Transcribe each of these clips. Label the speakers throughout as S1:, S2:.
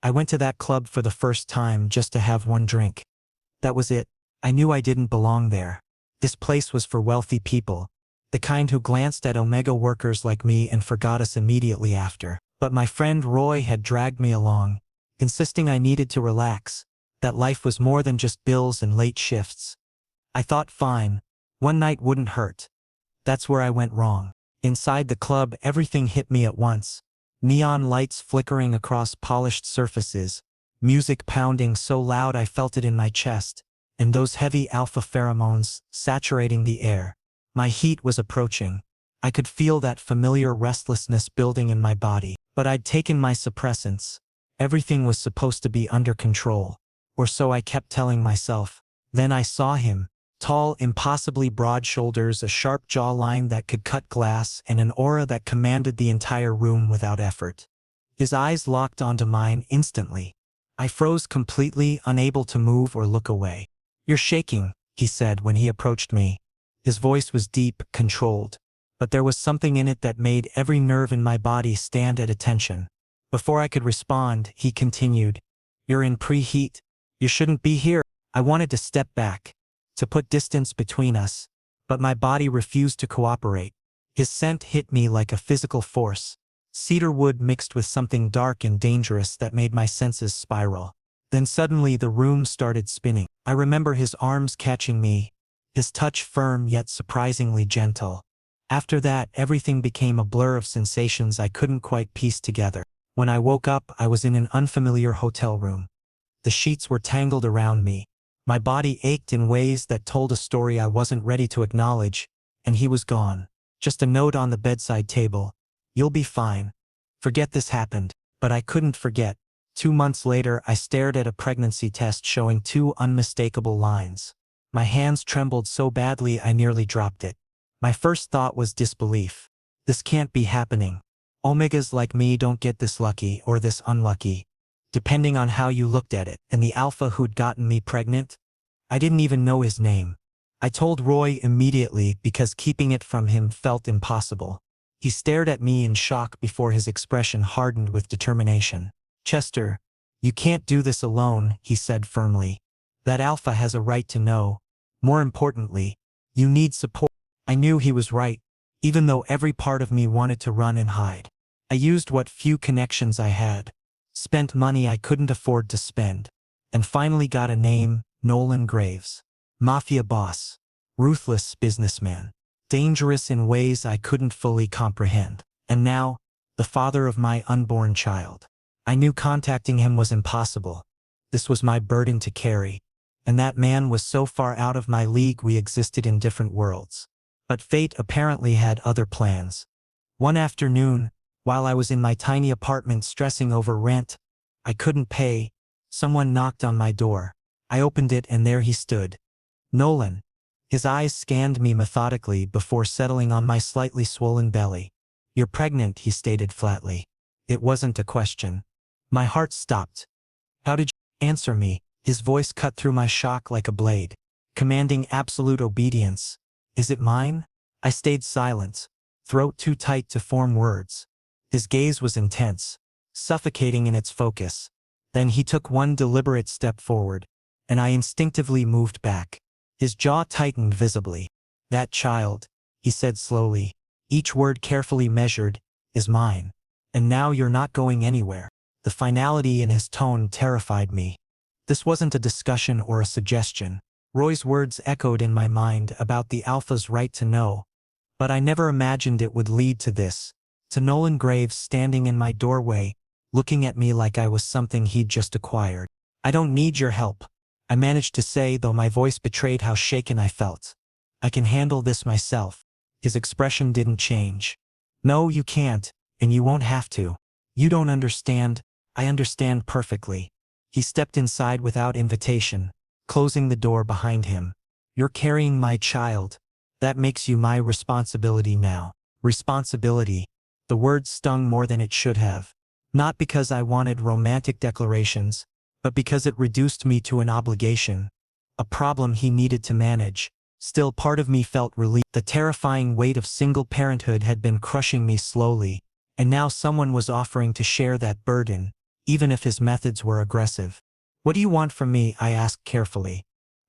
S1: I went to that club for the first time just to have one drink. That was it. I knew I didn't belong there. This place was for wealthy people, the kind who glanced at Omega workers like me and forgot us immediately after. But my friend Roy had dragged me along, insisting I needed to relax, that life was more than just bills and late shifts. I thought fine, one night wouldn't hurt. That's where I went wrong. Inside the club, everything hit me at once. Neon lights flickering across polished surfaces, music pounding so loud I felt it in my chest, and those heavy alpha pheromones saturating the air. My heat was approaching. I could feel that familiar restlessness building in my body. But I'd taken my suppressants. Everything was supposed to be under control. Or so I kept telling myself. Then I saw him. Tall, impossibly broad shoulders, a sharp jawline that could cut glass, and an aura that commanded the entire room without effort. His eyes locked onto mine instantly. I froze completely, unable to move or look away. "You're shaking," he said when he approached me. His voice was deep, controlled, but there was something in it that made every nerve in my body stand at attention. Before I could respond, he continued, "You're in preheat. You shouldn't be here." I wanted to step back, to put distance between us, but my body refused to cooperate. His scent hit me like a physical force, cedarwood mixed with something dark and dangerous that made my senses spiral. Then suddenly the room started spinning. I remember his arms catching me, his touch firm yet surprisingly gentle. After that, everything became a blur of sensations I couldn't quite piece together. When I woke up, I was in an unfamiliar hotel room. The sheets were tangled around me. My body ached in ways that told a story I wasn't ready to acknowledge, and he was gone. Just a note on the bedside table. "You'll be fine. Forget this happened." But I couldn't forget. 2 months later, I stared at a pregnancy test showing 2 unmistakable lines. My hands trembled so badly I nearly dropped it. My first thought was disbelief. This can't be happening. Omegas like me don't get this lucky or this unlucky, depending on how you looked at it. And the alpha who'd gotten me pregnant? I didn't even know his name. I told Roy immediately because keeping it from him felt impossible. He stared at me in shock before his expression hardened with determination. "Chester, you can't do this alone," he said firmly. "That alpha has a right to know. More importantly, you need support." I knew he was right, even though every part of me wanted to run and hide. I used what few connections I had, spent money I couldn't afford to spend, and finally got a name: Nolan Graves. Mafia boss, ruthless businessman, dangerous in ways I couldn't fully comprehend. And now, the father of my unborn child. I knew contacting him was impossible. This was my burden to carry, and that man was so far out of my league we existed in different worlds. But fate apparently had other plans. One afternoon, while I was in my tiny apartment stressing over rent I couldn't pay, someone knocked on my door. I opened it and there he stood. Nolan. His eyes scanned me methodically before settling on my slightly swollen belly. "You're pregnant," he stated flatly. It wasn't a question. My heart stopped. "How did you answer me?" His voice cut through my shock like a blade, commanding absolute obedience. "Is it mine?" I stayed silent, throat too tight to form words. His gaze was intense, suffocating in its focus. Then he took one deliberate step forward, and I instinctively moved back. His jaw tightened visibly. "That child," he said slowly, each word carefully measured, "is mine. And now you're not going anywhere." The finality in his tone terrified me. This wasn't a discussion or a suggestion. Roy's words echoed in my mind about the alpha's right to know, but I never imagined it would lead to this, to Nolan Graves standing in my doorway, looking at me like I was something he'd just acquired. "I don't need your help," I managed to say, though my voice betrayed how shaken I felt. "I can handle this myself." His expression didn't change. "No, you can't, and you won't have to. You don't understand. I understand perfectly." He stepped inside without invitation, closing the door behind him. "You're carrying my child. That makes you my responsibility now." Responsibility. The word stung more than it should have. Not because I wanted romantic declarations, but because it reduced me to an obligation, a problem he needed to manage. Still, part of me felt relief. The terrifying weight of single parenthood had been crushing me slowly, and now someone was offering to share that burden, even if his methods were aggressive. What do you want from me? I asked carefully.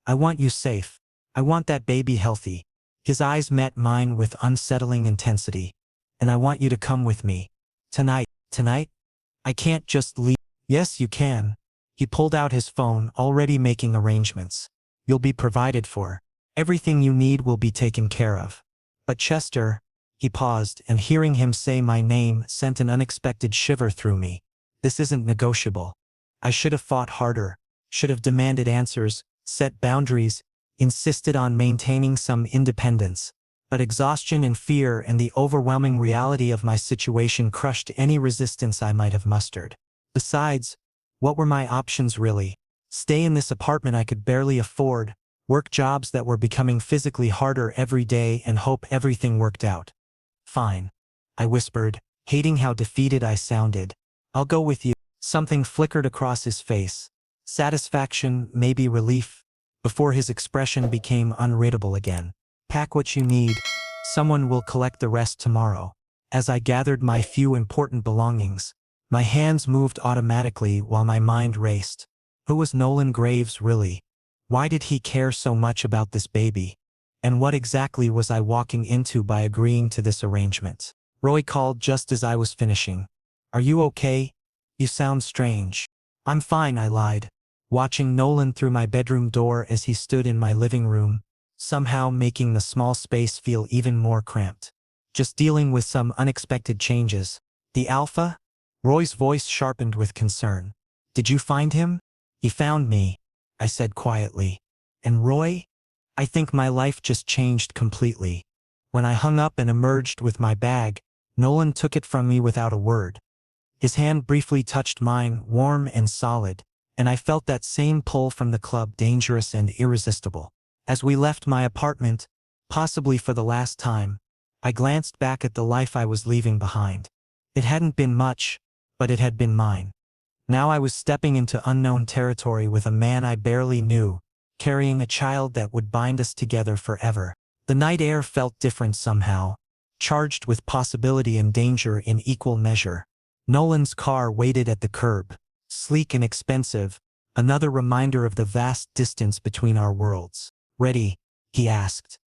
S1: I want you safe. I want that baby healthy. His eyes met mine with unsettling intensity. And I want you to come with me. Tonight. Tonight? I can't just leave. Yes, you can. He pulled out his phone, already making arrangements. You'll be provided for. Everything you need will be taken care of. But Chester, he paused, and hearing him say my name sent an unexpected shiver through me. This isn't negotiable. I should have fought harder, should have demanded answers, set boundaries, insisted on maintaining some independence. But exhaustion and fear and the overwhelming reality of my situation crushed any resistance I might have mustered. Besides, what were my options really? Stay in this apartment I could barely afford, work jobs that were becoming physically harder every day, and hope everything worked out. Fine, I whispered, hating how defeated I sounded. I'll go with you. Something flickered across his face. Satisfaction, maybe relief, before his expression became unreadable again. Pack what you need. Someone will collect the rest tomorrow. As I gathered my few important belongings, my hands moved automatically while my mind raced. Who was Nolan Graves really? Why did he care so much about this baby? And what exactly was I walking into by agreeing to this arrangement? Roy called just as I was finishing. Are you okay? You sound strange. I'm fine, I lied, watching Nolan through my bedroom door as he stood in my living room, somehow making the small space feel even more cramped. Just dealing with some unexpected changes. The alpha? Roy's voice sharpened with concern. Did you find him? He found me, I said quietly. And Roy? I think my life just changed completely. When I hung up and emerged with my bag, Nolan took it from me without a word. His hand briefly touched mine, warm and solid, and I felt that same pull from the club, dangerous and irresistible. As we left my apartment, possibly for the last time, I glanced back at the life I was leaving behind. It hadn't been much, but it had been mine. Now I was stepping into unknown territory with a man I barely knew, carrying a child that would bind us together forever. The night air felt different somehow, charged with possibility and danger in equal measure. Nolan's car waited at the curb, sleek and expensive, another reminder of the vast distance between our worlds. Ready? He asked.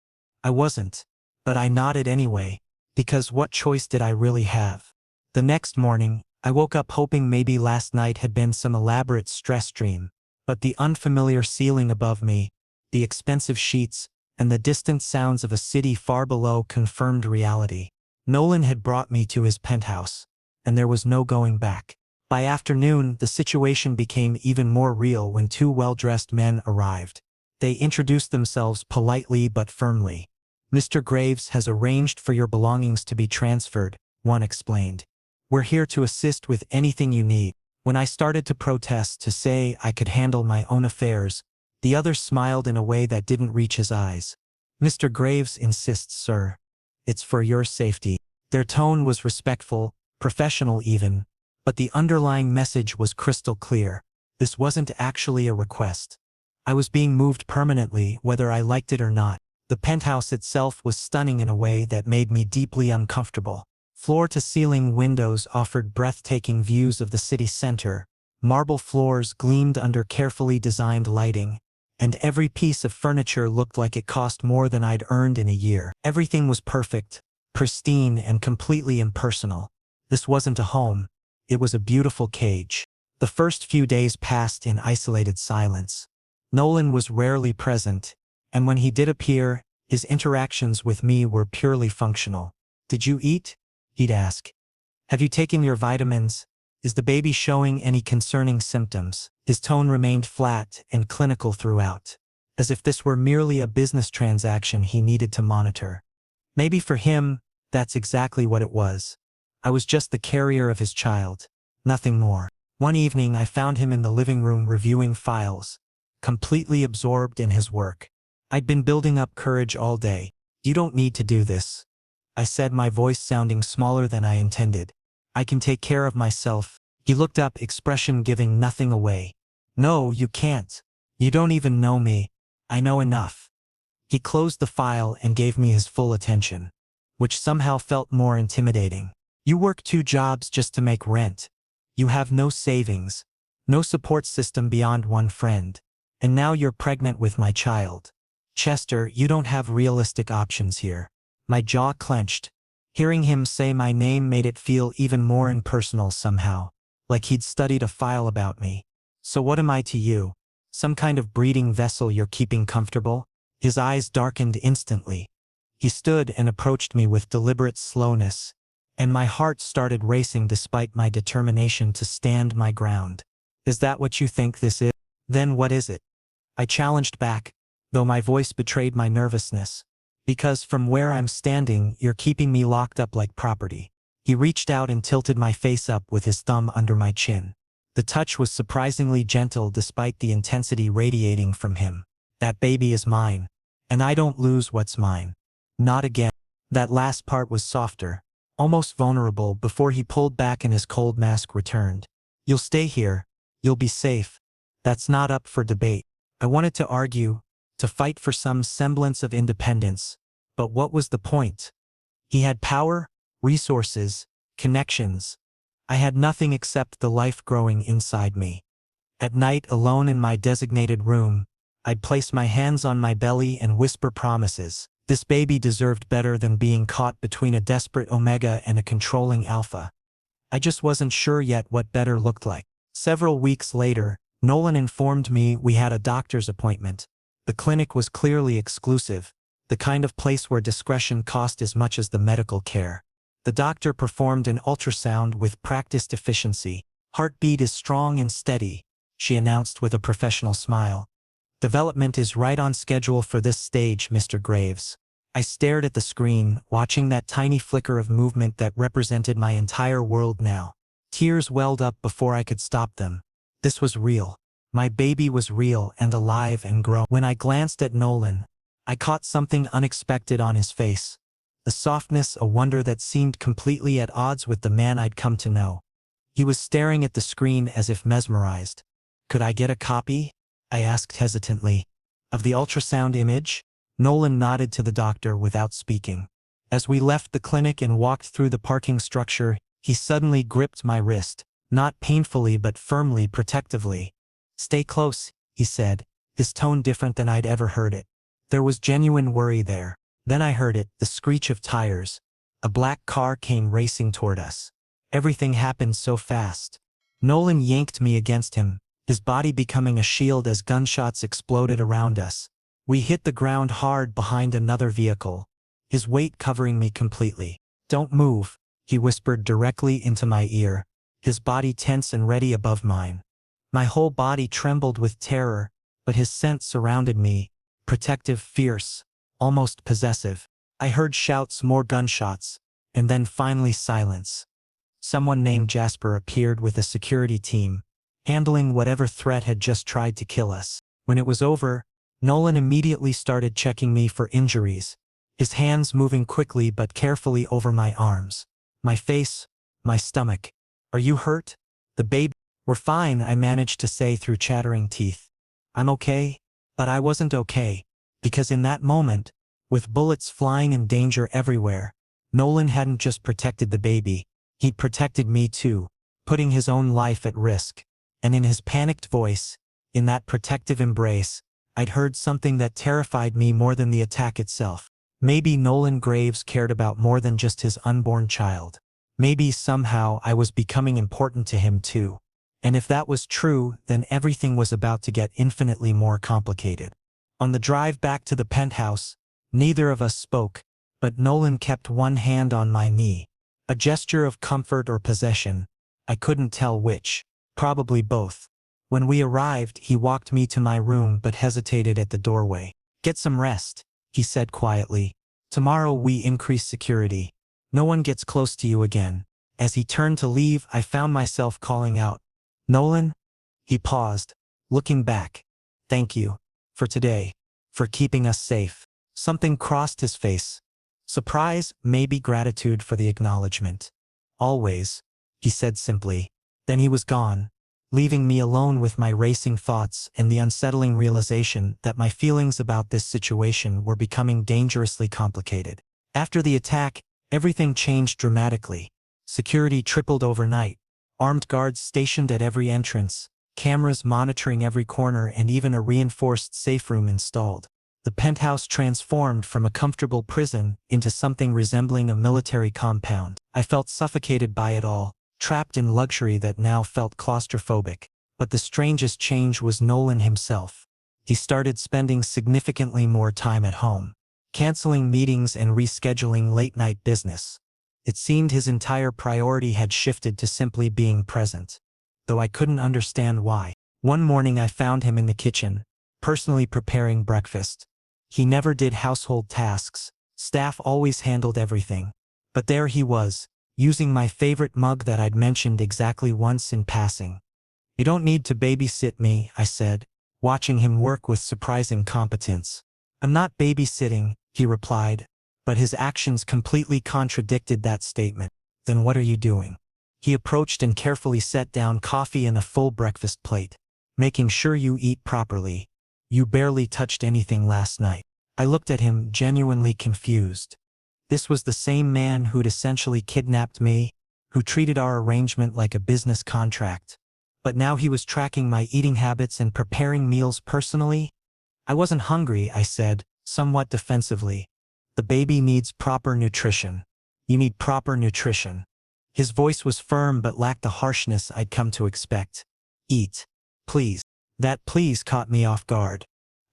S1: I wasn't, but I nodded anyway, because what choice did I really have? The next morning, I woke up hoping maybe last night had been some elaborate stress dream, but the unfamiliar ceiling above me, the expensive sheets, and the distant sounds of a city far below confirmed reality. Nolan had brought me to his penthouse, and there was no going back. By afternoon, the situation became even more real when two well-dressed men arrived. They introduced themselves politely but firmly. Mr. Graves has arranged for your belongings to be transferred, one explained. We're here to assist with anything you need. When I started to protest, to say I could handle my own affairs, the other smiled in a way that didn't reach his eyes. Mr. Graves insists, sir. It's for your safety. Their tone was respectful, professional even, but the underlying message was crystal clear. This wasn't actually a request. I was being moved permanently, whether I liked it or not. The penthouse itself was stunning in a way that made me deeply uncomfortable. Floor-to-ceiling windows offered breathtaking views of the city center, marble floors gleamed under carefully designed lighting, and every piece of furniture looked like it cost more than I'd earned in a year. Everything was perfect, pristine, and completely impersonal. This wasn't a home, it was a beautiful cage. The first few days passed in isolated silence. Nolan was rarely present, and when he did appear, his interactions with me were purely functional. Did you eat? He'd ask. Have you taken your vitamins? Is the baby showing any concerning symptoms? His tone remained flat and clinical throughout, as if this were merely a business transaction he needed to monitor. Maybe for him, that's exactly what it was. I was just the carrier of his child, nothing more. One evening I found him in the living room reviewing files, completely absorbed in his work. I'd been building up courage all day. You don't need to do this, I said, my voice sounding smaller than I intended. I can take care of myself. He looked up, expression giving nothing away. No, you can't. You don't even know me. I know enough. He closed the file and gave me his full attention, which somehow felt more intimidating. You work 2 jobs just to make rent. You have no savings, no support system beyond one friend. And now you're pregnant with my child. Chester, you don't have realistic options here. My jaw clenched. Hearing him say my name made it feel even more impersonal somehow, like he'd studied a file about me. So what am I to you? Some kind of breeding vessel you're keeping comfortable? His eyes darkened instantly. He stood and approached me with deliberate slowness, and my heart started racing despite my determination to stand my ground. Is that what you think this is? Then what is it? I challenged back, though my voice betrayed my nervousness. Because from where I'm standing, you're keeping me locked up like property. He reached out and tilted my face up with his thumb under my chin. The touch was surprisingly gentle despite the intensity radiating from him. That baby is mine. And I don't lose what's mine. Not again. That last part was softer, almost vulnerable before he pulled back and his cold mask returned. You'll stay here. You'll be safe. That's not up for debate. I wanted to argue, to fight for some semblance of independence, but what was the point? He had power, resources, connections. I had nothing except the life growing inside me. At night, alone in my designated room, I'd place my hands on my belly and whisper promises. This baby deserved better than being caught between a desperate Omega and a controlling Alpha. I just wasn't sure yet what better looked like. Several weeks later, Nolan informed me we had a doctor's appointment. The clinic was clearly exclusive, the kind of place where discretion cost as much as the medical care. The doctor performed an ultrasound with practiced efficiency. Heartbeat is strong and steady, she announced with a professional smile. Development is right on schedule for this stage, Mr. Graves. I stared at the screen, watching that tiny flicker of movement that represented my entire world now. Tears welled up before I could stop them. This was real. My baby was real and alive and growing. When I glanced at Nolan, I caught something unexpected on his face. A softness, a wonder that seemed completely at odds with the man I'd come to know. He was staring at the screen as if mesmerized. Could I get a copy? I asked hesitantly. Of the ultrasound image? Nolan nodded to the doctor without speaking. As we left the clinic and walked through the parking structure, he suddenly gripped my wrist, not painfully but firmly, protectively. Stay close, he said, his tone different than I'd ever heard it. There was genuine worry there. Then I heard it, the screech of tires. A black car came racing toward us. Everything happened so fast. Nolan yanked me against him, his body becoming a shield as gunshots exploded around us. We hit the ground hard behind another vehicle, his weight covering me completely. Don't move, he whispered directly into my ear, his body tense and ready above mine. My whole body trembled with terror, but his scent surrounded me, protective, fierce, almost possessive. I heard shouts, more gunshots, and then finally silence. Someone named Jasper appeared with a security team, handling whatever threat had just tried to kill us. When it was over, Nolan immediately started checking me for injuries, his hands moving quickly but carefully over my arms, my face, my stomach. Are you hurt? The baby? We're fine, I managed to say through chattering teeth. I'm okay, but I wasn't okay, because in that moment, with bullets flying and danger everywhere, Nolan hadn't just protected the baby, he'd protected me too, putting his own life at risk. And in his panicked voice, in that protective embrace, I'd heard something that terrified me more than the attack itself. Maybe Nolan Graves cared about more than just his unborn child. Maybe somehow I was becoming important to him too. And if that was true, then everything was about to get infinitely more complicated. On the drive back to the penthouse, neither of us spoke, but Nolan kept one hand on my knee. A gesture of comfort or possession. I couldn't tell which. Probably both. When we arrived, he walked me to my room but hesitated at the doorway. Get some rest, he said quietly. Tomorrow we increase security. No one gets close to you again. As he turned to leave, I found myself calling out, Nolan? He paused, looking back. Thank you. For today. For keeping us safe. Something crossed his face. Surprise, maybe gratitude for the acknowledgement. Always, he said simply. Then he was gone, leaving me alone with my racing thoughts and the unsettling realization that my feelings about this situation were becoming dangerously complicated. After the attack, everything changed dramatically. Security tripled overnight. Armed guards stationed at every entrance, cameras monitoring every corner, and even a reinforced safe room installed. The penthouse transformed from a comfortable prison into something resembling a military compound. I felt suffocated by it all, trapped in luxury that now felt claustrophobic. But the strangest change was Nolan himself. He started spending significantly more time at home, canceling meetings and rescheduling late-night business. It seemed his entire priority had shifted to simply being present, though I couldn't understand why. One morning I found him in the kitchen, personally preparing breakfast. He never did household tasks, staff always handled everything. But there he was, using my favorite mug that I'd mentioned exactly once in passing. "You don't need to babysit me," I said, watching him work with surprising competence. "I'm not babysitting," he replied, but his actions completely contradicted that statement. "Then what are you doing?" He approached and carefully set down coffee and a full breakfast plate. "Making sure you eat properly. You barely touched anything last night." I looked at him, genuinely confused. This was the same man who'd essentially kidnapped me, who treated our arrangement like a business contract. But now he was tracking my eating habits and preparing meals personally? "I wasn't hungry," I said, somewhat defensively. "The baby needs proper nutrition. You need proper nutrition." His voice was firm but lacked the harshness I'd come to expect. "Eat. Please." That please caught me off guard.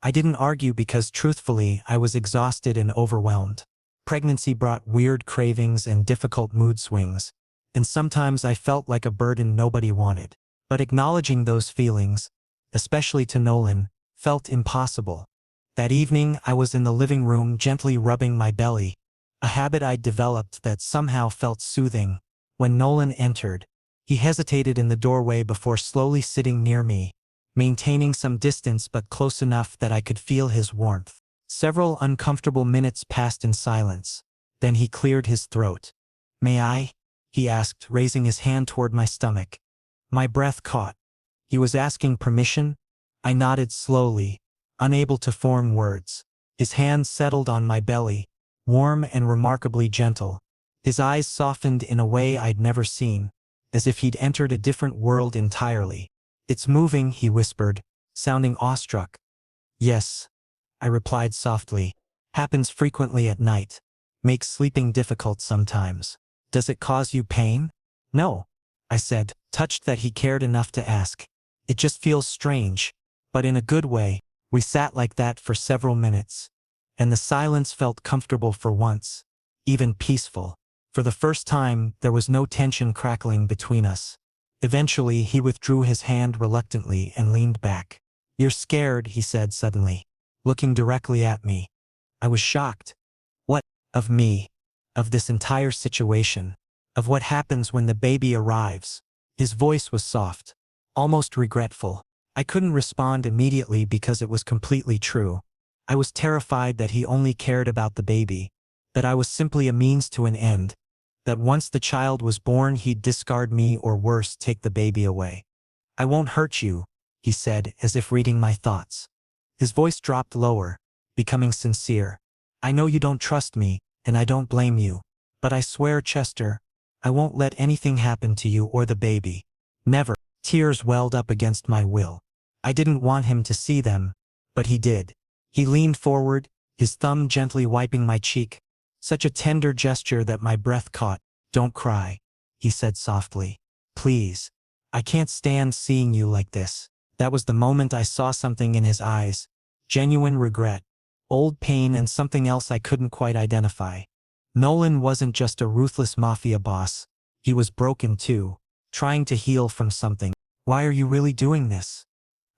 S1: I didn't argue because truthfully I was exhausted and overwhelmed. Pregnancy brought weird cravings and difficult mood swings, and sometimes I felt like a burden nobody wanted. But acknowledging those feelings, especially to Nolan, felt impossible. That evening I was in the living room gently rubbing my belly, a habit I'd developed that somehow felt soothing. When Nolan entered, he hesitated in the doorway before slowly sitting near me, maintaining some distance but close enough that I could feel his warmth. Several uncomfortable minutes passed in silence. Then he cleared his throat. "May I?" he asked, raising his hand toward my stomach. My breath caught. He was asking permission? I nodded slowly, unable to form words. His hand settled on my belly, warm and remarkably gentle. His eyes softened in a way I'd never seen, as if he'd entered a different world entirely. "It's moving," he whispered, sounding awestruck. "Yes," I replied softly. "Happens frequently at night. Makes sleeping difficult sometimes." "Does it cause you pain?" "No," I said, touched that he cared enough to ask. "It just feels strange, but in a good way." We sat like that for several minutes, and the silence felt comfortable for once, even peaceful. For the first time, there was no tension crackling between us. Eventually, he withdrew his hand reluctantly and leaned back. "You're scared," he said suddenly, looking directly at me. I was shocked. "What? Of me? Of this entire situation? Of what happens when the baby arrives?" His voice was soft, almost regretful. I couldn't respond immediately because it was completely true. I was terrified that he only cared about the baby, that I was simply a means to an end, that once the child was born he'd discard me or worse, take the baby away. "I won't hurt you," he said, as if reading my thoughts. His voice dropped lower, becoming sincere. "I know you don't trust me, and I don't blame you. But I swear, Chester, I won't let anything happen to you or the baby. Never." Tears welled up against my will. I didn't want him to see them, but he did. He leaned forward, his thumb gently wiping my cheek. Such a tender gesture that my breath caught. "Don't cry," he said softly. "Please. I can't stand seeing you like this." That was the moment I saw something in his eyes. Genuine regret, old pain, and something else I couldn't quite identify. Nolan wasn't just a ruthless mafia boss. He was broken too, trying to heal from something. "Why are you really doing this?"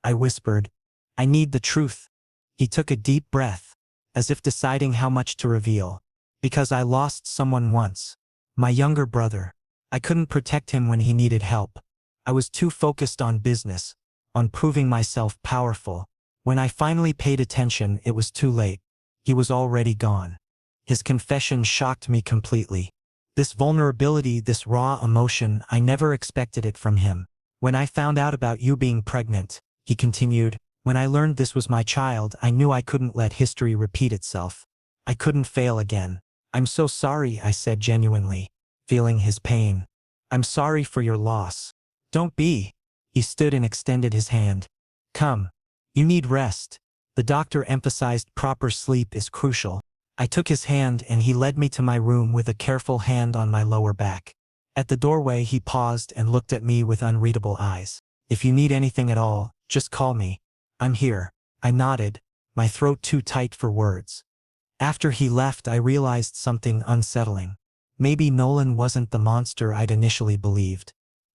S1: I whispered. "I need the truth." He took a deep breath, as if deciding how much to reveal. "Because I lost someone once. My younger brother. I couldn't protect him when he needed help. I was too focused on business, on proving myself powerful. When I finally paid attention, it was too late. He was already gone." His confession shocked me completely. This vulnerability, this raw emotion, I never expected it from him. "When I found out about you being pregnant," he continued, "when I learned this was my child, I knew I couldn't let history repeat itself. I couldn't fail again." "I'm so sorry," I said genuinely, feeling his pain. I'm sorry for your loss. Don't be. He stood and extended his hand. Come. You need rest. The doctor emphasized proper sleep is crucial. I took his hand and he led me to my room with a careful hand on my lower back. At the doorway he paused and looked at me with unreadable eyes. If you need anything at all, just call me. I'm here. I nodded, my throat too tight for words. After he left I realized something unsettling. Maybe Nolan wasn't the monster I'd initially believed.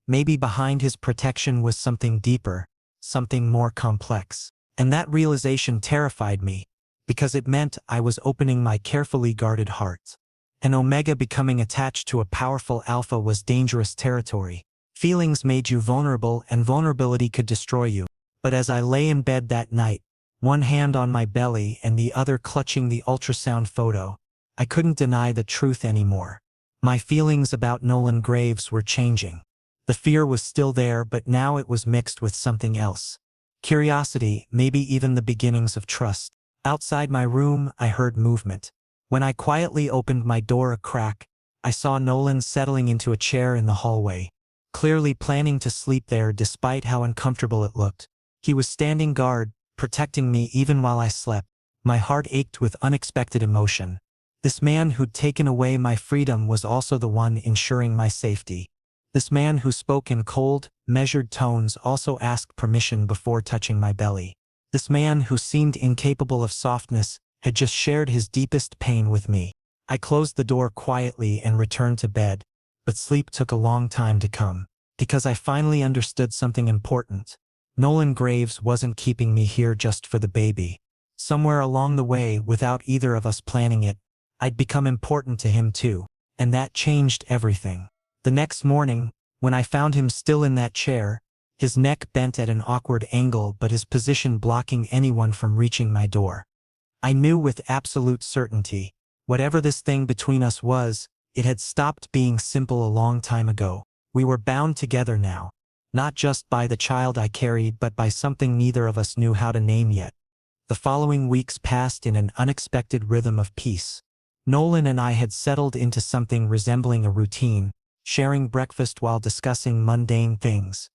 S1: Maybe behind his protection was something deeper, something more complex. And that realization terrified me, because it meant I was opening my carefully guarded heart. An Omega becoming attached to a powerful Alpha was dangerous territory. Feelings made you vulnerable and vulnerability could destroy you. But as I lay in bed that night, one hand on my belly and the other clutching the ultrasound photo, I couldn't deny the truth anymore. My feelings about Nolan Graves were changing. The fear was still there, but now it was mixed with something else. Curiosity, maybe even the beginnings of trust. Outside my room, I heard movement. When I quietly opened my door a crack, I saw Nolan settling into a chair in the hallway, clearly planning to sleep there despite how uncomfortable it looked. He was standing guard, protecting me even while I slept. My heart ached with unexpected emotion. This man who'd taken away my freedom was also the one ensuring my safety. This man who spoke in cold, measured tones also asked permission before touching my belly. This man who seemed incapable of softness had just shared his deepest pain with me. I closed the door quietly and returned to bed, but sleep took a long time to come, because I finally understood something important. Nolan Graves wasn't keeping me here just for the baby. Somewhere along the way, without either of us planning it, I'd become important to him too, and that changed everything. The next morning, when I found him still in that chair, his neck bent at an awkward angle but his position blocking anyone from reaching my door, I knew with absolute certainty, whatever this thing between us was, it had stopped being simple a long time ago. We were bound together now, not just by the child I carried but by something neither of us knew how to name yet. The following weeks passed in an unexpected rhythm of peace. Nolan and I had settled into something resembling a routine, sharing breakfast while discussing mundane things,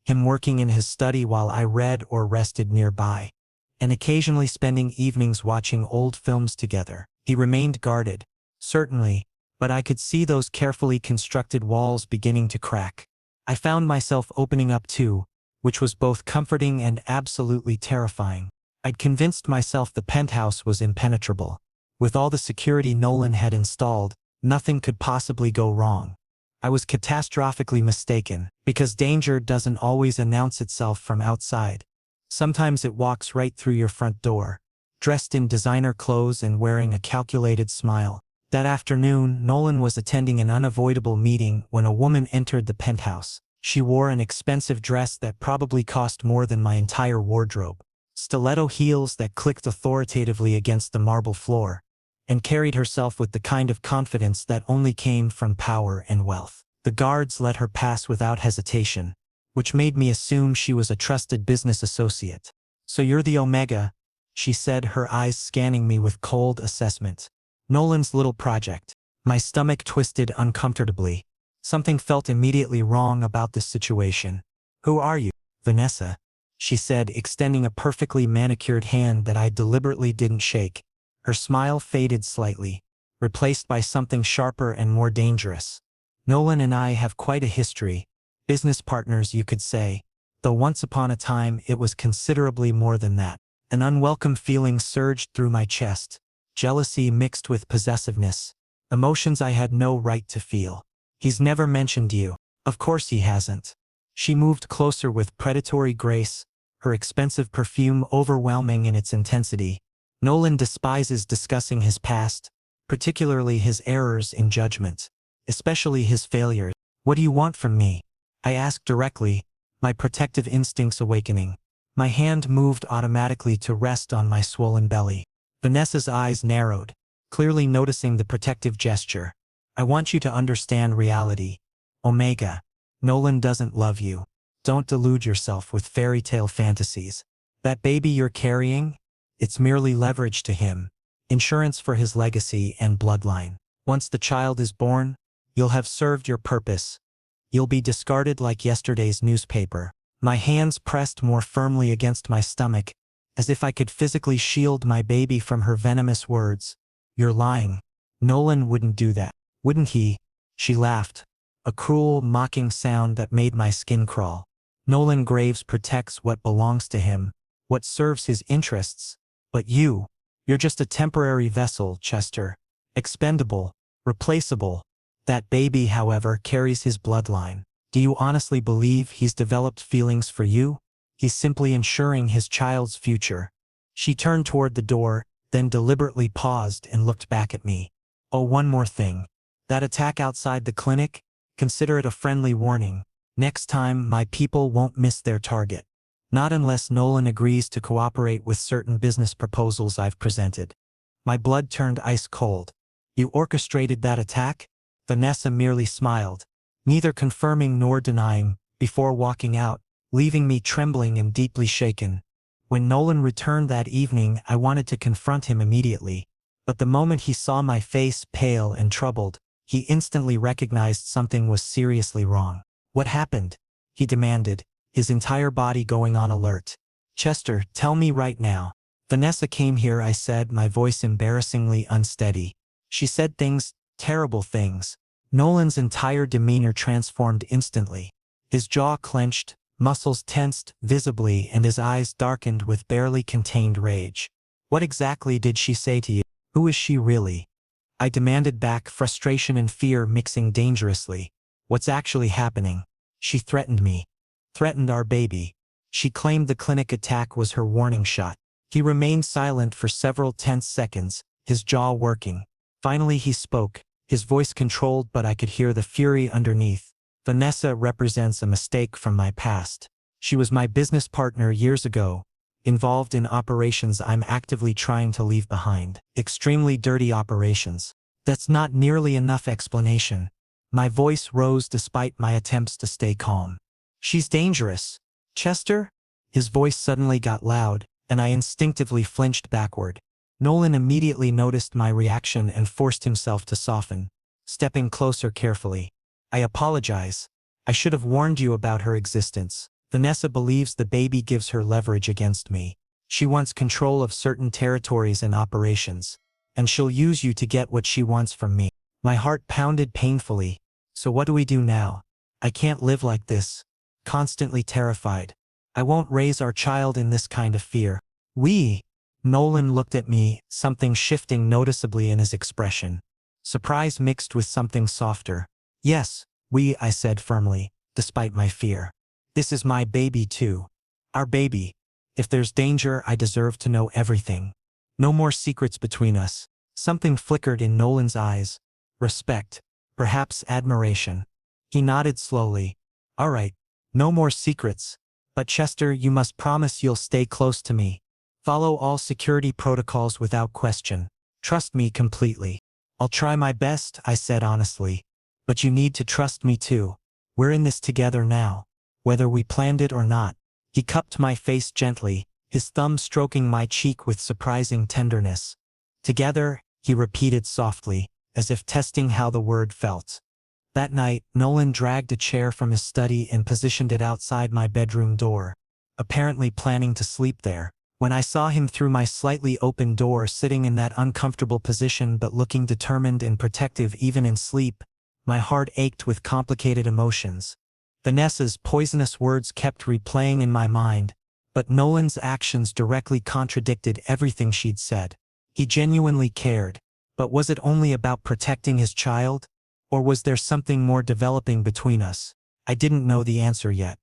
S1: him working in his study while I read or rested nearby, and occasionally spending evenings watching old films together. He remained guarded, certainly, but I could see those carefully constructed walls beginning to crack. I found myself opening up too, which was both comforting and absolutely terrifying. I'd convinced myself the penthouse was impenetrable. With all the security Nolan had installed, nothing could possibly go wrong. I was catastrophically mistaken, because danger doesn't always announce itself from outside. Sometimes it walks right through your front door, dressed in designer clothes and wearing a calculated smile. That afternoon, Nolan was attending an unavoidable meeting when a woman entered the penthouse. She wore an expensive dress that probably cost more than my entire wardrobe, stiletto heels that clicked authoritatively against the marble floor, and carried herself with the kind of confidence that only came from power and wealth. The guards let her pass without hesitation, which made me assume she was a trusted business associate. "So you're the Omega," she said, her eyes scanning me with cold assessment. "Nolan's little project." My stomach twisted uncomfortably. Something felt immediately wrong about this situation. "Who are you?" "Vanessa," she said, extending a perfectly manicured hand that I deliberately didn't shake. Her smile faded slightly, replaced by something sharper and more dangerous. "Nolan and I have quite a history. Business partners, you could say, though once upon a time it was considerably more than that." An unwelcome feeling surged through my chest, jealousy mixed with possessiveness, emotions I had no right to feel. "He's never mentioned you." "Of course he hasn't." She moved closer with predatory grace, her expensive perfume overwhelming in its intensity. "Nolan despises discussing his past, particularly his errors in judgment, especially his failures." "What do you want from me?" I asked directly, my protective instincts awakening. My hand moved automatically to rest on my swollen belly. Vanessa's eyes narrowed, clearly noticing the protective gesture. "I want you to understand reality, Omega. Nolan doesn't love you. Don't delude yourself with fairy tale fantasies. That baby you're carrying? It's merely leverage to him, insurance for his legacy and bloodline. Once the child is born, you'll have served your purpose. You'll be discarded like yesterday's newspaper. My hands pressed more firmly against my stomach, as if I could physically shield my baby from her venomous words. You're lying. Nolan wouldn't do that. Wouldn't he? She laughed, a cruel, mocking sound that made my skin crawl. Nolan Graves protects what belongs to him, what serves his interests. But you're just a temporary vessel, Chester. Expendable, replaceable. That baby, however, carries his bloodline. Do you honestly believe he's developed feelings for you? He's simply ensuring his child's future. She turned toward the door, then deliberately paused and looked back at me. Oh, one more thing. That attack outside the clinic? Consider it a friendly warning. Next time, my people won't miss their target. Not unless Nolan agrees to cooperate with certain business proposals I've presented. My blood turned ice cold. You orchestrated that attack? Vanessa merely smiled, neither confirming nor denying, before walking out, leaving me trembling and deeply shaken. When Nolan returned that evening, I wanted to confront him immediately. But the moment he saw my face pale and troubled, he instantly recognized something was seriously wrong. What happened? He demanded, his entire body going on alert. Chester, tell me right now. Vanessa came here, I said, my voice embarrassingly unsteady. She said things, terrible things. Nolan's entire demeanor transformed instantly. His jaw clenched, muscles tensed visibly, and his eyes darkened with barely contained rage. What exactly did she say to you? Who is she really? I demanded back, frustration and fear mixing dangerously. What's actually happening? She threatened me. Threatened our baby. She claimed the clinic attack was her warning shot. He remained silent for several tense seconds, his jaw working. Finally he spoke, his voice controlled, but I could hear the fury underneath. Vanessa represents a mistake from my past. She was my business partner years ago, involved in operations I'm actively trying to leave behind. Extremely dirty operations. That's not nearly enough explanation. My voice rose despite my attempts to stay calm. She's dangerous. Chester? His voice suddenly got loud, and I instinctively flinched backward. Nolan immediately noticed my reaction and forced himself to soften, stepping closer carefully. I apologize. I should have warned you about her existence. Vanessa believes the baby gives her leverage against me. She wants control of certain territories and operations, and she'll use you to get what she wants from me. My heart pounded painfully. So what do we do now? I can't live like this, constantly terrified. I won't raise our child in this kind of fear. Nolan looked at me, something shifting noticeably in his expression. Surprise mixed with something softer. Yes, I said firmly, despite my fear. This is my baby too. Our baby. If there's danger, I deserve to know everything. No more secrets between us. Something flickered in Nolan's eyes. Respect. Perhaps admiration. He nodded slowly. All right. No more secrets. But Chester, you must promise you'll stay close to me. Follow all security protocols without question. Trust me completely. I'll try my best, I said honestly. But you need to trust me too. We're in this together now. Whether we planned it or not. He cupped my face gently, his thumb stroking my cheek with surprising tenderness. Together, he repeated softly, as if testing how the word felt. That night, Nolan dragged a chair from his study and positioned it outside my bedroom door, apparently planning to sleep there. When I saw him through my slightly open door sitting in that uncomfortable position but looking determined and protective even in sleep, my heart ached with complicated emotions. Vanessa's poisonous words kept replaying in my mind, but Nolan's actions directly contradicted everything she'd said. He genuinely cared, but was it only about protecting his child? Or was there something more developing between us? I didn't know the answer yet.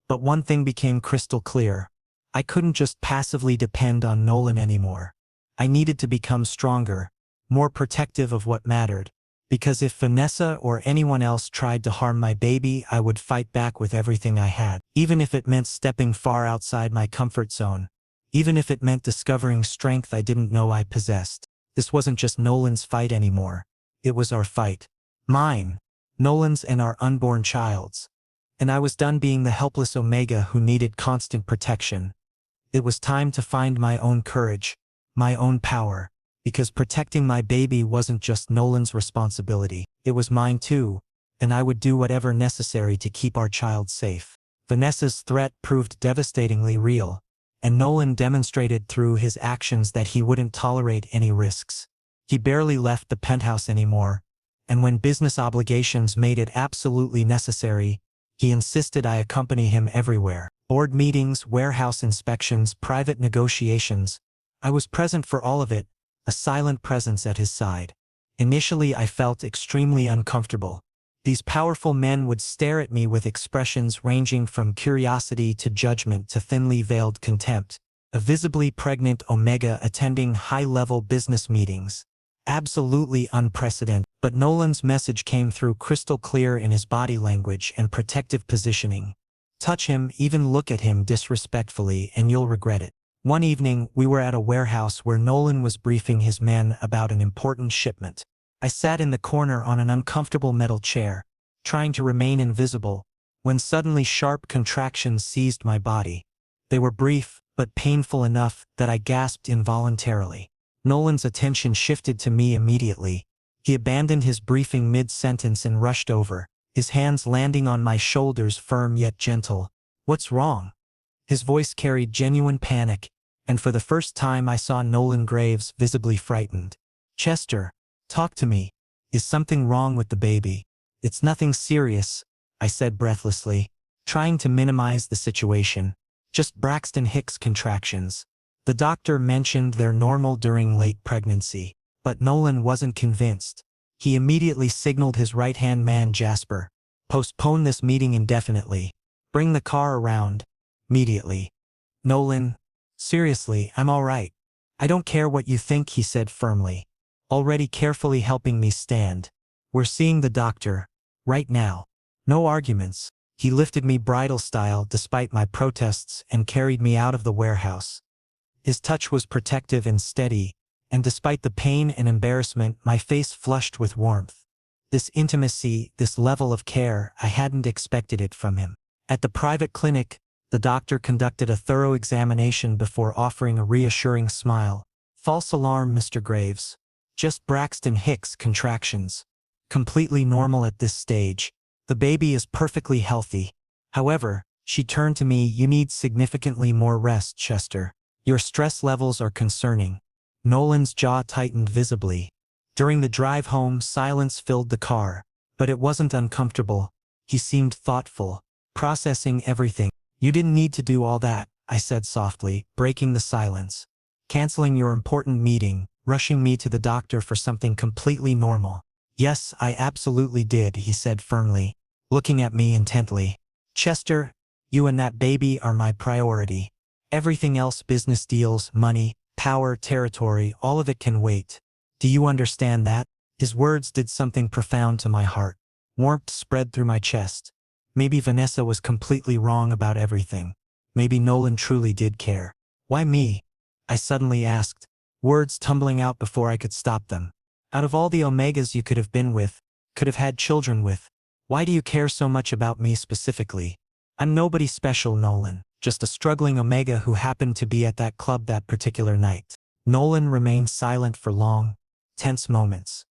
S1: But one thing became crystal clear. I couldn't just passively depend on Nolan anymore. I needed to become stronger, more protective of what mattered. Because if Vanessa or anyone else tried to harm my baby, I would fight back with everything I had. Even if it meant stepping far outside my comfort zone. Even if it meant discovering strength I didn't know I possessed. This wasn't just Nolan's fight anymore. It was our fight. Mine, Nolan's, and our unborn child's. And I was done being the helpless Omega who needed constant protection. It was time to find my own courage, my own power, because protecting my baby wasn't just Nolan's responsibility, it was mine too, and I would do whatever necessary to keep our child safe. Vanessa's threat proved devastatingly real, and Nolan demonstrated through his actions that he wouldn't tolerate any risks. He barely left the penthouse anymore, and when business obligations made it absolutely necessary, he insisted I accompany him everywhere. Board meetings, warehouse inspections, private negotiations. I was present for all of it, a silent presence at his side. Initially I felt extremely uncomfortable. These powerful men would stare at me with expressions ranging from curiosity to judgment to thinly veiled contempt. A visibly pregnant Omega attending high-level business meetings. Absolutely unprecedented. But Nolan's message came through crystal clear in his body language and protective positioning. Touch him, even look at him disrespectfully, and you'll regret it. One evening, we were at a warehouse where Nolan was briefing his men about an important shipment. I sat in the corner on an uncomfortable metal chair, trying to remain invisible, when suddenly sharp contractions seized my body. They were brief, but painful enough that I gasped involuntarily. Nolan's attention shifted to me immediately. He abandoned his briefing mid-sentence and rushed over, his hands landing on my shoulders, firm yet gentle. "What's wrong?" His voice carried genuine panic, and for the first time I saw Nolan Graves visibly frightened. "Chester, talk to me. Is something wrong with the baby?" "It's nothing serious," I said breathlessly, trying to minimize the situation. "Just Braxton Hicks contractions. The doctor mentioned they're normal during late pregnancy." But Nolan wasn't convinced. He immediately signaled his right-hand man Jasper. "Postpone this meeting indefinitely. Bring the car around. Immediately." "Nolan, seriously, I'm all right. I don't care what you think," he said firmly, already carefully helping me stand. "We're seeing the doctor. Right now. No arguments." He lifted me bridal style despite my protests and carried me out of the warehouse. His touch was protective and steady, and despite the pain and embarrassment, my face flushed with warmth. This intimacy, this level of care, I hadn't expected it from him. At the private clinic, the doctor conducted a thorough examination before offering a reassuring smile. "False alarm, Mr. Graves. Just Braxton Hicks contractions. Completely normal at this stage. The baby is perfectly healthy. However," she turned to me, "you need significantly more rest, Chester. Your stress levels are concerning." Nolan's jaw tightened visibly. During the drive home, silence filled the car, but it wasn't uncomfortable. He seemed thoughtful, processing everything. "You didn't need to do all that," I said softly, breaking the silence. "Canceling your important meeting, rushing me to the doctor for something completely normal." "Yes, I absolutely did," he said firmly, looking at me intently. "Chester, you and that baby are my priority. Everything else, business deals, money, power, territory, all of it can wait. Do you understand that?" His words did something profound to my heart. Warmth spread through my chest. Maybe Vanessa was completely wrong about everything. Maybe Nolan truly did care. "Why me?" I suddenly asked, words tumbling out before I could stop them. "Out of all the Omegas you could have been with, could have had children with, why do you care so much about me specifically?" "I'm nobody special, Nolan. Just a struggling Omega who happened to be at that club that particular night." Nolan remained silent for long, tense moments.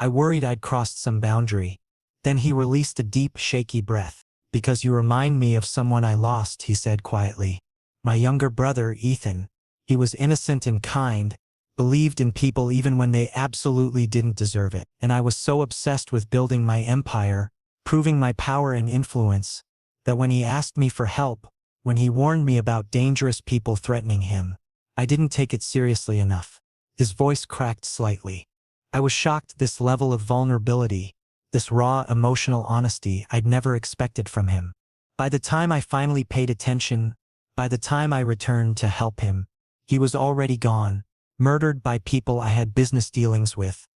S1: I worried I'd crossed some boundary. Then he released a deep, shaky breath. "Because you remind me of someone I lost," he said quietly. "My younger brother, Ethan. He was innocent and kind, believed in people even when they absolutely didn't deserve it. And I was so obsessed with building my empire, proving my power and influence, that when he asked me for help, when he warned me about dangerous people threatening him, I didn't take it seriously enough." His voice cracked slightly. I was shocked. This level of vulnerability, this raw emotional honesty, I'd never expected from him. By the time I finally paid attention, by the time I returned to help him, he was already gone, murdered by people I had business dealings with.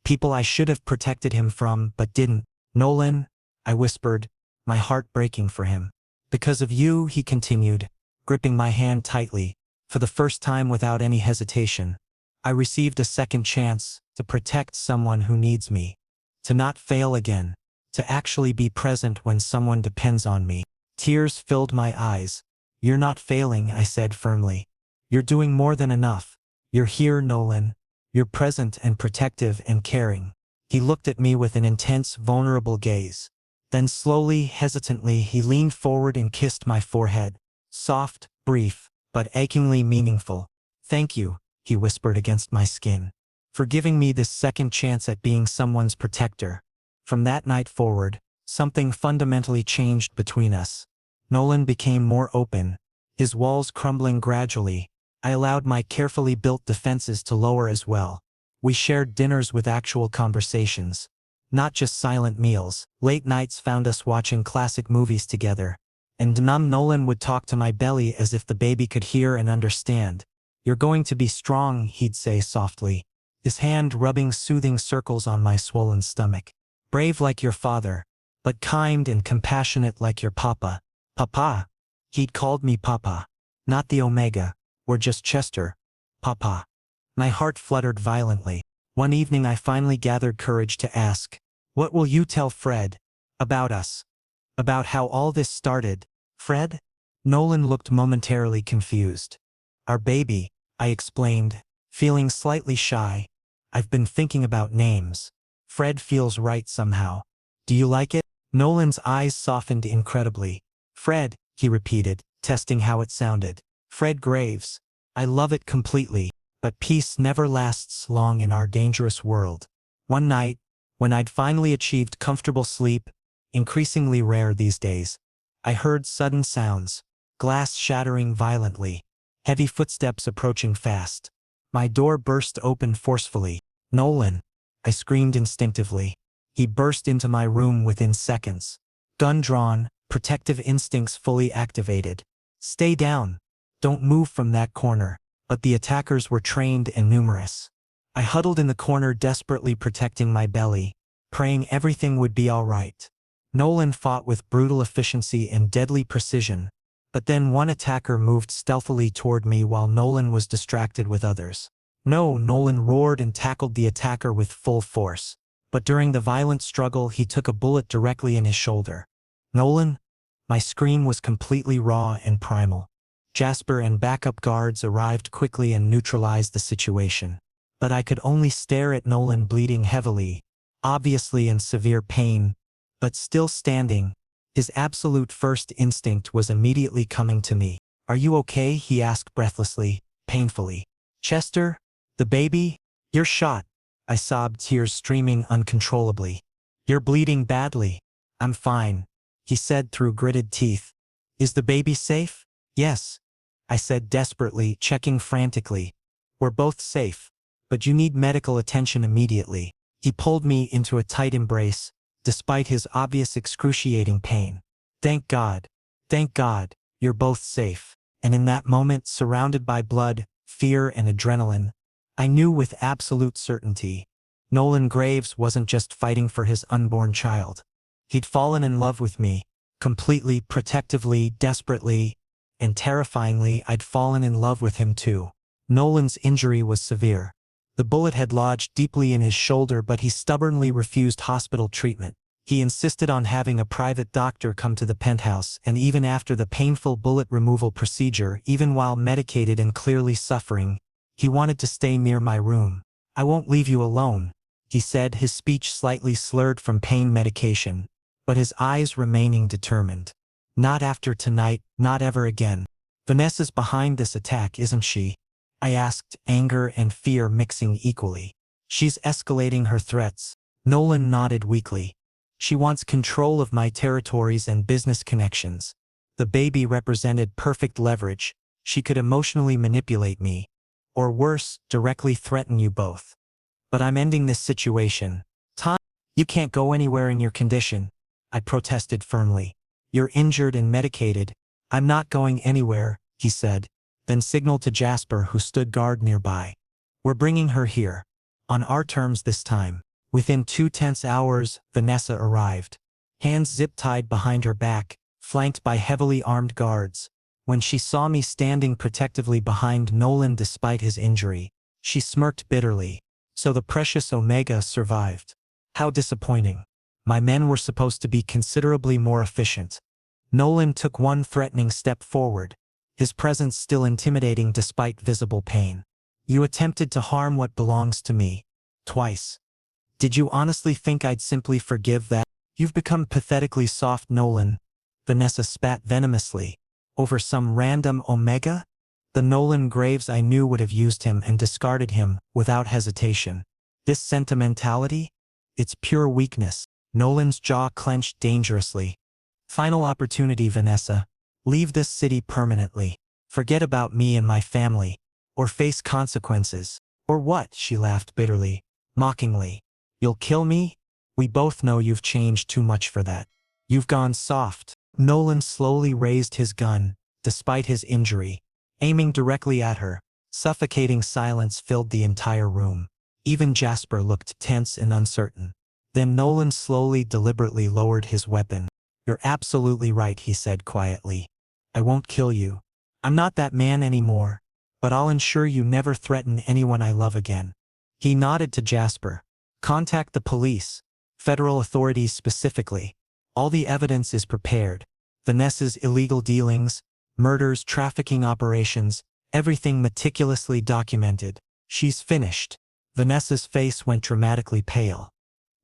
S1: People I should have protected him from, but didn't. "Nolan," I whispered, my heart breaking for him. "Because of you," he continued, gripping my hand tightly, for the first time without any hesitation, "I received a second chance to protect someone who needs me, to not fail again, to actually be present when someone depends on me." Tears filled my eyes. "You're not failing," I said firmly. "You're doing more than enough. You're here, Nolan. You're present and protective and caring." He looked at me with an intense, vulnerable gaze. Then slowly, hesitantly, he leaned forward and kissed my forehead. Soft, brief, but achingly meaningful. "Thank you," he whispered against my skin, "for giving me this second chance at being someone's protector." From that night forward, something fundamentally changed between us. Nolan became more open, his walls crumbling gradually. I allowed my carefully built defenses to lower as well. We shared dinners with actual conversations, not just silent meals. Late nights found us watching classic movies together. And Nolan would talk to my belly as if the baby could hear and understand. "You're going to be strong," he'd say softly, his hand rubbing soothing circles on my swollen stomach. "Brave like your father, but kind and compassionate like your papa." Papa. He'd called me Papa. Not the Omega, or just Chester. Papa. My heart fluttered violently. One evening I finally gathered courage to ask, "What will you tell Fred about us? About how all this started?" "Fred?" Nolan looked momentarily confused. "Our baby," I explained, feeling slightly shy. "I've been thinking about names. Fred feels right somehow. Do you like it?" Nolan's eyes softened incredibly. "Fred," he repeated, testing how it sounded. "Fred Graves. I love it completely, but peace never lasts long in our dangerous world." One night, when I'd finally achieved comfortable sleep, increasingly rare these days, I heard sudden sounds, glass shattering violently, heavy footsteps approaching fast. My door burst open forcefully. "Nolan!" I screamed instinctively. He burst into my room within seconds. Gun drawn, protective instincts fully activated. "Stay down. Don't move from that corner." But the attackers were trained and numerous. I huddled in the corner, desperately protecting my belly, praying everything would be all right. Nolan fought with brutal efficiency and deadly precision, but then one attacker moved stealthily toward me while Nolan was distracted with others. "No!" Nolan roared and tackled the attacker with full force. But during the violent struggle he took a bullet directly in his shoulder. "Nolan?" My scream was completely raw and primal. Jasper and backup guards arrived quickly and neutralized the situation. But I could only stare at Nolan bleeding heavily, obviously in severe pain, but still standing. His absolute first instinct was immediately coming to me. "Are you okay?" he asked breathlessly, painfully. "Chester? The baby? You're shot." I sobbed, tears streaming uncontrollably. "You're bleeding badly." "I'm fine," he said through gritted teeth. "Is the baby safe?" "Yes," I said desperately, checking frantically. "We're both safe, but you need medical attention immediately." He pulled me into a tight embrace, despite his obvious excruciating pain. Thank God, you're both safe." And in that moment, surrounded by blood, fear, and adrenaline, I knew with absolute certainty, Nolan Graves wasn't just fighting for his unborn child. He'd fallen in love with me, completely, protectively, desperately, and terrifyingly I'd fallen in love with him too. Nolan's injury was severe. The bullet had lodged deeply in his shoulder, but he stubbornly refused hospital treatment. He insisted on having a private doctor come to the Penthouse, and even after the painful bullet removal procedure, even while medicated and clearly suffering, he wanted to stay near my room. "I won't leave you alone," he said, his speech slightly slurred from pain medication, but his eyes remaining determined. "Not after tonight, not ever again." "Vanessa's behind this attack, isn't she?" I asked, anger and fear mixing equally. "She's escalating her threats." Nolan nodded weakly. "She wants control of my territories and business connections." The baby represented perfect leverage. She could emotionally manipulate me, or worse, directly threaten you both. "But I'm ending this situation." "Tom, you can't go anywhere in your condition," I protested firmly. "You're injured and medicated." "I'm not going anywhere," he said, then signaled to Jasper, who stood guard nearby. "We're bringing her here. On our terms this time." Within 2 tense hours, Vanessa arrived. Hands zip-tied behind her back, flanked by heavily armed guards. When she saw me standing protectively behind Nolan despite his injury, she smirked bitterly. "So the precious Omega survived. How disappointing. My men were supposed to be considerably more efficient." Nolan took one threatening step forward, his presence still intimidating despite visible pain. "You attempted to harm what belongs to me. Twice. Did you honestly think I'd simply forgive that? You've become pathetically soft, Nolan. Vanessa spat venomously. Over some random Omega? The Nolan Graves I knew would have used him and discarded him without hesitation. This sentimentality? It's pure weakness. Nolan's jaw clenched dangerously. Final opportunity, Vanessa. Leave this city permanently. Forget about me and my family. Or face consequences. Or what? She laughed bitterly, mockingly. You'll kill me? We both know you've changed too much for that. You've gone soft. Nolan slowly raised his gun, despite his injury, aiming directly at her. Suffocating silence filled the entire room. Even Jasper looked tense and uncertain. Then Nolan slowly, deliberately lowered his weapon. You're absolutely right, he said quietly. I won't kill you. I'm not that man anymore, but I'll ensure you never threaten anyone I love again. He nodded to Jasper. Contact the police. Federal authorities specifically. All the evidence is prepared. Vanessa's illegal dealings, murders, trafficking operations, everything meticulously documented. She's finished. Vanessa's face went dramatically pale.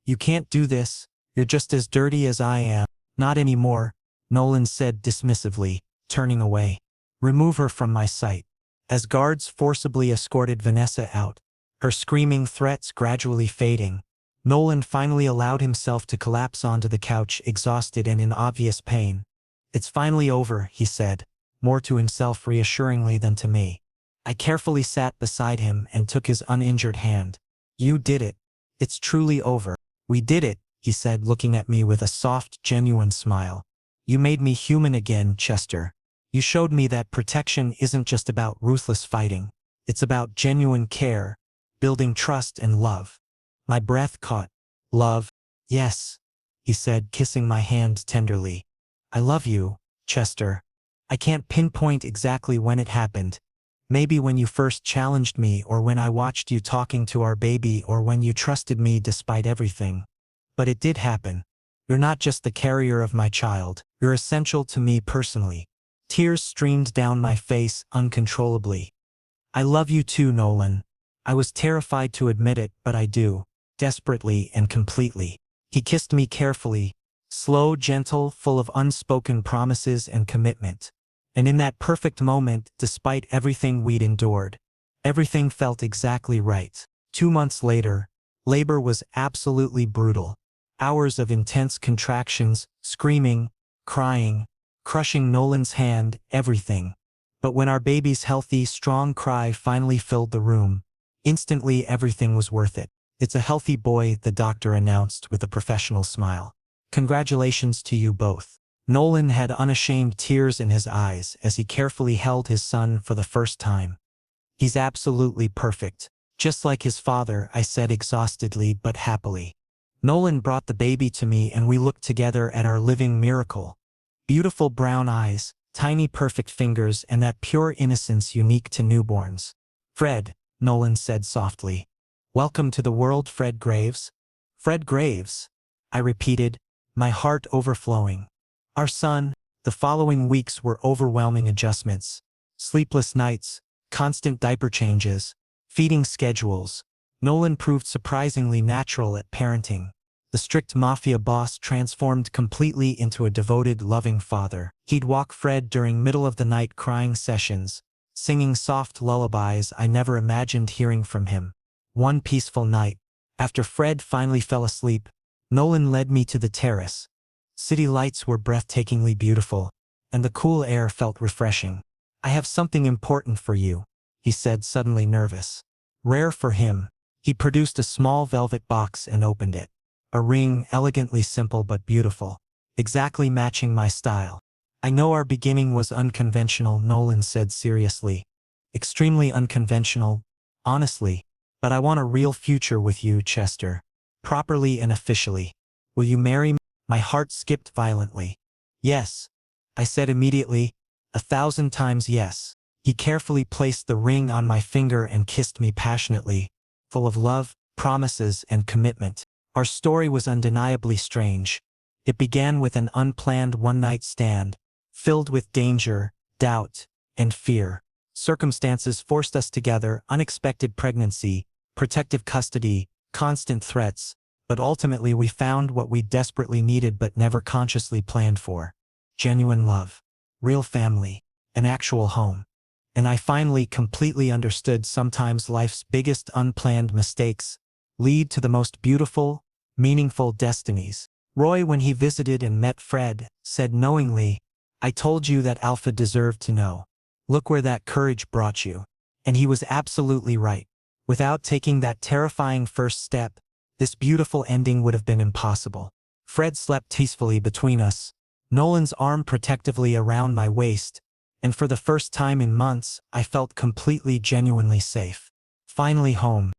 S1: You can't do this. You're just as dirty as I am. Not anymore, Nolan said dismissively, turning away. Remove her from my sight. As guards forcibly escorted Vanessa out, her screaming threats gradually fading, Nolan finally allowed himself to collapse onto the couch, exhausted and in obvious pain. It's finally over, he said, more to himself reassuringly than to me. I carefully sat beside him and took his uninjured hand. You did it. It's truly over. We did it, he said, looking at me with a soft, genuine smile. You made me human again, Chester. You showed me that protection isn't just about ruthless fighting. It's about genuine care, building trust and love. My breath caught. Love? Yes, he said, kissing my hand tenderly. I love you, Chester. I can't pinpoint exactly when it happened. Maybe when you first challenged me, or when I watched you talking to our baby, or when you trusted me despite everything. But it did happen. You're not just the carrier of my child. You're essential to me personally. Tears streamed down my face uncontrollably. I love you too, Nolan. I was terrified to admit it, but I do. Desperately and completely. He kissed me carefully, slow, gentle, full of unspoken promises and commitment. And in that perfect moment, despite everything we'd endured, everything felt exactly right. 2 months later, labor was absolutely brutal. Hours of intense contractions, screaming, crying, crushing Nolan's hand, everything. But when our baby's healthy, strong cry finally filled the room, instantly everything was worth it. It's a healthy boy, the doctor announced with a professional smile. Congratulations to you both. Nolan had unashamed tears in his eyes as he carefully held his son for the first time. He's absolutely perfect. Just like his father, I said exhaustedly but happily. Nolan brought the baby to me and we looked together at our living miracle. Beautiful brown eyes, tiny perfect fingers, and that pure innocence unique to newborns. Fred, Nolan said softly. Welcome to the world, Fred Graves. Fred Graves, I repeated, my heart overflowing. Our son. The following weeks were overwhelming adjustments. Sleepless nights, constant diaper changes, feeding schedules. Nolan proved surprisingly natural at parenting. The strict mafia boss transformed completely into a devoted, loving father. He'd walk Fred during middle-of-the-night crying sessions, singing soft lullabies I never imagined hearing from him. One peaceful night, after Fred finally fell asleep, Nolan led me to the terrace. City lights were breathtakingly beautiful, and the cool air felt refreshing. I have something important for you, he said, suddenly nervous. Rare for him, he produced a small velvet box and opened it. A ring, elegantly simple but beautiful, exactly matching my style. I know our beginning was unconventional, Nolan said seriously. Extremely unconventional, honestly. But I want a real future with you, Chester. Properly and officially. Will you marry me? My heart skipped violently. Yes, I said immediately, 1,000 times yes. He carefully placed the ring on my finger and kissed me passionately, full of love, promises, and commitment. Our story was undeniably strange. It began with an unplanned one-night stand, filled with danger, doubt, and fear. Circumstances forced us together: unexpected pregnancy, protective custody, constant threats, But ultimately we found what we desperately needed but never consciously planned for. Genuine love. Real family. An actual home. And I finally completely understood sometimes life's biggest unplanned mistakes lead to the most beautiful, meaningful destinies. Roy, when he visited and met Fred, said knowingly, "I told you that Alpha deserved to know. Look where that courage brought you." And he was absolutely right. Without taking that terrifying first step, this beautiful ending would have been impossible. Fred slept peacefully between us, Nolan's arm protectively around my waist, and for the first time in months, I felt completely genuinely safe. Finally home.